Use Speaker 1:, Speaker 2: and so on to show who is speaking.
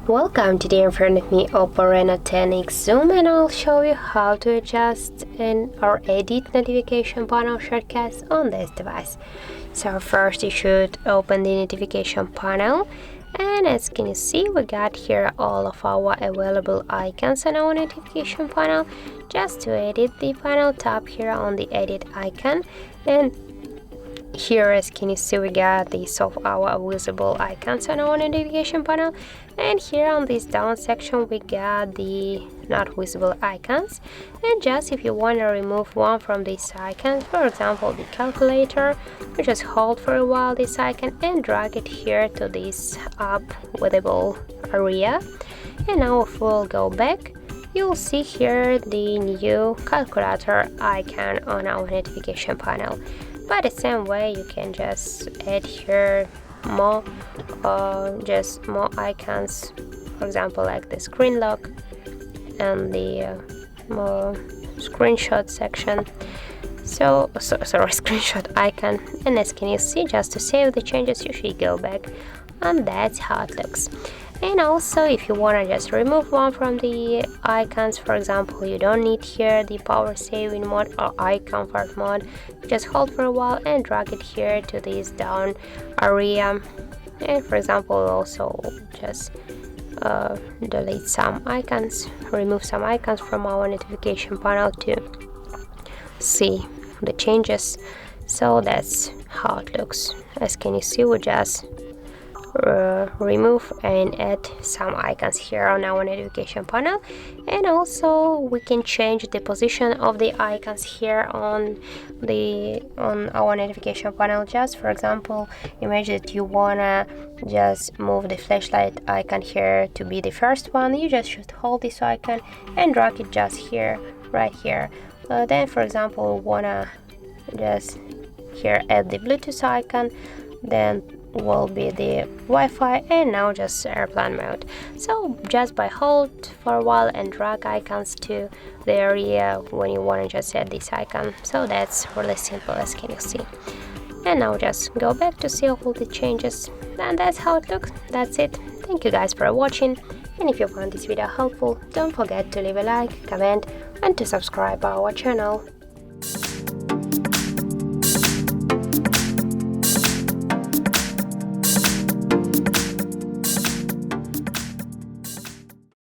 Speaker 1: Welcome, today in front of me Oppo Reno 10X Zoom, and I'll show you how to adjust or edit notification panel shortcuts on this device. So first you should open the notification panel, and as can you see, we got here all of our available icons on our notification panel. Just to edit the panel, tap here on the edit icon, and here as can you see, we got these of our visible icons on our notification panel, and here on this down section we got the not visible icons. And just if you want to remove one from these icons, for example the calculator, you just hold for a while this icon and drag it here to this up visible area. And now if we'll go back, you'll see here the new calculator icon on our notification panel. By the same way, you can just add here more icons, for example like the screen lock and the more screenshot section. Sorry, screenshot icon. And as can you see, just to save the changes you should go back, and that's how it looks. And also if you want to just remove one from the icons, for example you don't need here the power saving mode or eye comfort mode, just hold for a while and drag it here to this down area. And for example also just delete some icons, remove some icons from our notification panel to see the changes. So that's how it looks. As can you see, we just remove and add some icons here on our notification panel. And also we can change the position of the icons here on our notification panel. Just for example, imagine that you wanna just move the flashlight icon here to be the first one. You just should hold this icon and drag it just here, right here. Then for example wanna just here add the Bluetooth icon, then will be the Wi-Fi, and now just airplane mode. So just by hold for a while and drag icons to the area when you want to just add this icon. So that's really simple, as can you see. And now just go back to see all the changes, and that's how it looks. That's it. Thank you guys for watching, and if you found this video helpful, don't forget to leave a like, comment and to subscribe our channel.